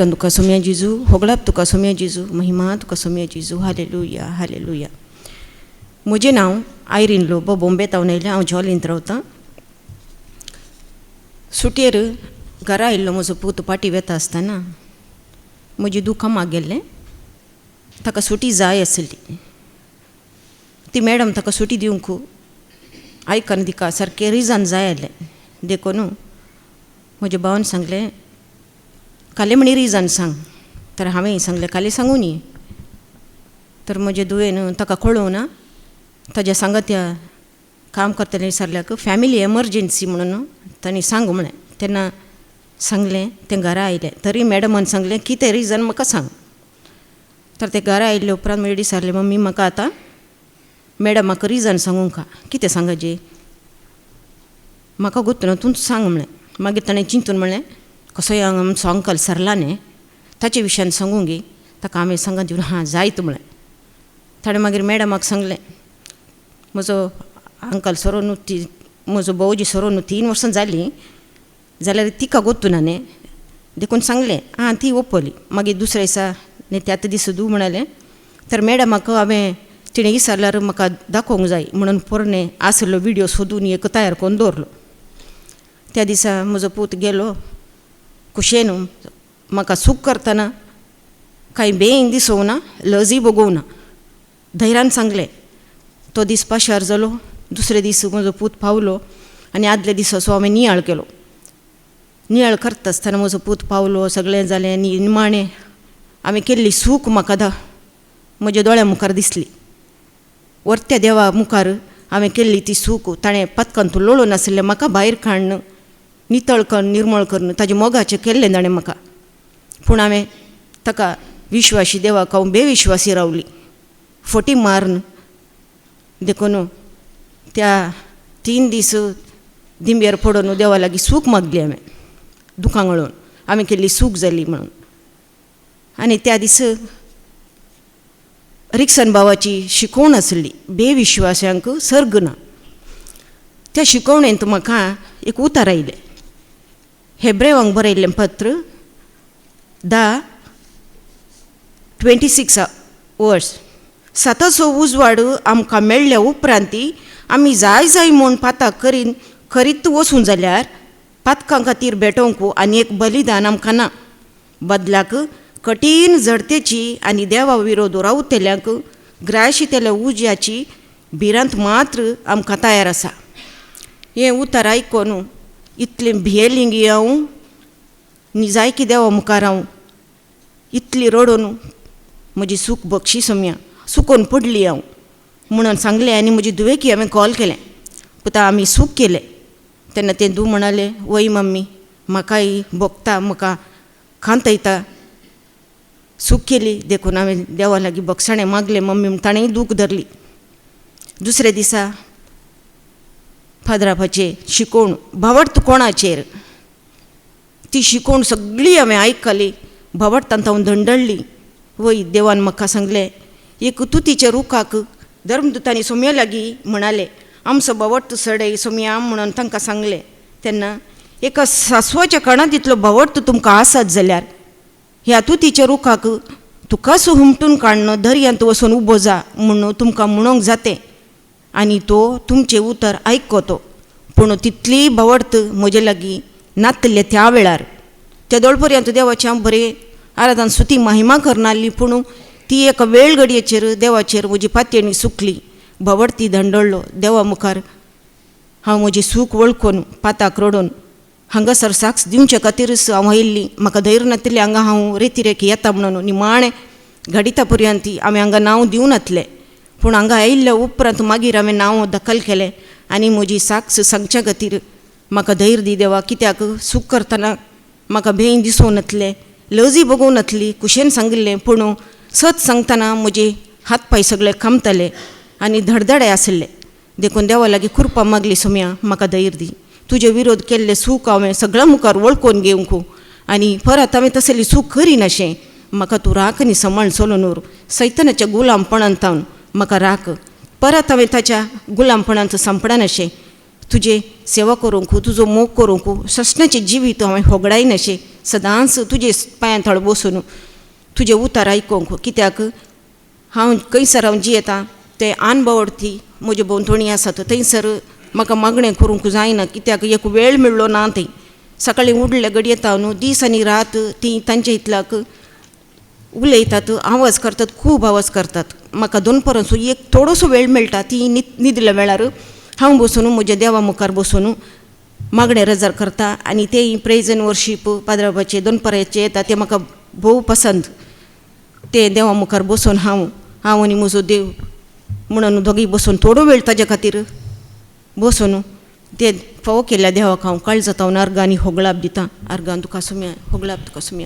रागन तुका सोम्या जिजू होगळाप तुका सोम्या जिजू महिमा तुका Saumya जिजू hallelujah hallelujah. म्हजें नांव Irene Lobo बॉम्बेत हांव आयलें. हांव जॉलींत रावतां. सुटयेर घरा आयिल्लो म्हजो पूत पाटी वेता आसतना म्हजी दुकामाक गेल्लें. ताका सुटी जाय आसली. ती मॅडम ताका सुटी दिवंक आयकन तिका सारकें रिजन जाय आसलें. देखून म्हज्या भावान सांगलें काले म्हणी रिजन सांग. तर हांवें सांगलें काले सांगू न्ही. तर म्हजे धुवेन ताका कळोवं ना. ताज्या सांगात्या काम करतलें विचारल्याक फॅमिली एमर्जन्सी म्हणून तांणी सांग म्हळें. तेन्ना सांगलें तें घरा आयलें. तरी मॅडमान सांगलें कितें रिजन म्हाका सांग. तर ते घरा आयिल्ले उपरांत म्हळ्यार विचारलें मम्मी म्हाका आतां मॅडमाक रिजन सांगूंक कितें सांगचें. म्हाका गोत्तू ना तूंच सांग म्हळें. मागीर ताणें चिंतून म्हणलें कसोय आमचो अंकल सरला न्ही ताचे विशयान सांगूंक गे. ताका हांवें सांगत दिवन हां जायत म्हळें. ताणें मागीर मॅडमाक सांगलें म्हजो अंकल सरोन ती म्हजो भावजी सरोन 3 वर्सां जालीं जाल्यार तिका गोत्तू ना न्ही. देखून सांगलें आं ती ओप्पली. मागीर दुसऱ्या दिसा न्ही त्याच दीस दू म्हणालें. तर मॅडमाक हांवें तिणें विचारल्यार म्हाका दाखोवंक जाय म्हणून पोरणे आसलो विडियो सोदून एक तयार करून दवरलो. त्या दिसा म्हजो पूत गेलो कुशेन. म्हाका सूख करतना कांय बेगीन दिसोवं ना लजी बगोवं ना. धैर्यान सांगलें. तो दीस पाशार जालो. दुसरे दीस म्हजो पूत पावलो आनी आदले दिसा असो हांवें नियाळ केलो. नियाळ करता आसतना म्हजो पूत पावलो. सगळें जालें निमाणें हांवें केल्ली सूख म्हाका म्हज्या दोळ्या मुखार दिसली. वर्त्या देवा मुखार हांवें केल्ली ती सूख ताणें पत्कन तूं लोळून नासलें म्हाका भायर काडन नितळ कर निर्मळ कर ताजे मोगाचें केल्लें ताणें म्हाका. पूण हांवें ताका विश्वासी देवाक हांव बेविश्वासी रावली फटी मारन. देखून त्या 3 दीस दिंब्यार पडोवन देवा लागीं सूख मागली हांवें दुखां गळोवन हांवें केल्ली सूख जाली म्हणून. आनी त्या दीस रिक्सन भावाची शिकोवण आसली बेविश्वासांक सर्ग ना. त्या शिकोवणेंत म्हाका एक उतार आयलें. हेब्रेवांक बरयल्लें पत्र 10:26 वर्स. साताचो उजवाड आमकां मेळ्ळ्या उपरांत आमी जाय जाय म्हूण पाताक करीत वचूं जाल्यार पातकां खातीर भेटोवंक आनी एक बलिदान आमकां ना. बदलाक कठीण जडतेची आनी देवा विरोध रावतल्यांक ग्रायशितेल्या उज्याची भिरांत मात्र आमकां तयार आसा. हें उतार आयकून इतलें भियेलीं गी हांव न्ही जाय की देवा मुखार हांव इतली रडोन म्हजी सूख बक्षी सोम्या सुकोवन पडली हांव म्हणून सांगलें. आनी म्हजी दुवेकी हांवें कॉल केलें. पुता आमी सूख केलें. तेन्ना तें धूव म्हणालें वय मम्मी म्हाकाय भोगता म्हाका खांत येता सूख केली. देखून हांवें देवा लागीं बक्षाणें मागलें मम्मी ताणेंय दूख धरली. दुसऱ्या दिसा फादरापाचें शिकोवण भावड्त कोणाचेर. ती शिकोवण सगळी हांवें आयकली. भावडतांत हांव धंडळ्ळी. वय देवान म्हाका सांगलें एक तुतीच्या रुखाक धर्मदुतांनी सोम्या लागीं म्हणालें आमचो भावड्त सडय सोम्या म्हणून तांकां सांगलें. तेन्ना एका सासवाच्या कणा तितलो भावड्त तुमकां आसत जाल्यार ह्या तुतीच्या रुखाक तुकाच हुमटून काडन दर्यांत वचून उबो जा म्हणून तुमकां म्हणूंक जातें आनी तो तुमचें उतर आयकतो. पूण तितली भावड्त म्हजे लागीं नातले त्या वेळार त्या दोळपर्यंत देवाचें हांव बरें आराधन सुती महिमा करनासली. पूण ती एका वेळ घडयेचेर देवाचेर म्हजी पातयणी सुकली. भावड्ती धंडळ्ळो देवा मुखार हांव म्हजी सूख वळखून पाताक रडोन हांगासर साक्ष दिवचे खातीरच हांव आयिल्ली. म्हाका धैर्य नासलें हांगा हांव रेती येता म्हणून निमाणें घडिता पर्यंत हांवें हांगा नांव दिवं नासलें. पूण हांगा आयिल्ल्या उपरांत मागीर हांवें नांव दखल केलें आनी म्हजी साक्ष सांगच्या खातीर म्हाका धैर्य दी देवा. कित्याक सूख करतना म्हाका बेगीन दिसूंक नासलें लजी बगोवं नासली कुशेन सांगिल्लें. पूण सत सांगतना म्हजे हात पांय सगळे कामताले आनी धडधडे आसले. देखून देवा लागीं कृपा मागली सोम्या म्हाका धैर्य दी. तुजे विरोध केल्लें सूख हांवें सगळ्या मुखार वळखून घेवंक आनी परत हांवें तसली सूख करिनाशें. म्हाका तूं राख न्ही सांबाळ चलून उर. सैतानाच्या गुलामपणांत म्हाका राख. परत हांवें ताच्या गुलामपणांत सांपडनाशें. तुझे सेवा करूंक तुजो मोग करूंक ससनाचे जिवीत हांवें होगडाय नशे सदांच तुजे पांयां थळ बसून तुजे उतार आयकोंक कित्याक हांव खंयसर हांव जियेतां ते आनबावडती म्हजे भोंवतणी आसात थंयसर म्हाका मागणें करूंक जायना कित्याक एक वेळ मेळ्ळो ना थंय सकाळीं उठले घडये येता न्हू दीस आनी रात ती तांचे इतल्याक उलयतात आवाज करतात खूब आवाज करतात म्हाका दनपारांचो एक थोडोसो वेळ मेळटा ती न्हिदल्या वेळार हांव बसून म्हज्या देवा मुखार बसून मागणें रजार करता आनी तें प्रेज एंड वर्शीप पाद्राबाचे दनपाराचे येता ते म्हाका भोव पसंद ते देवा मुखार बसून हांव आनी म्हजो देव म्हणून दोगी बसून थोडो वेळ ताजे खातीर बसून ते फावो केल्ल्या देवाक हांव काळजांत अर्गां आनी होगळाप दितां अर्गां तुका सुम्या होगळाप तुका सुम्या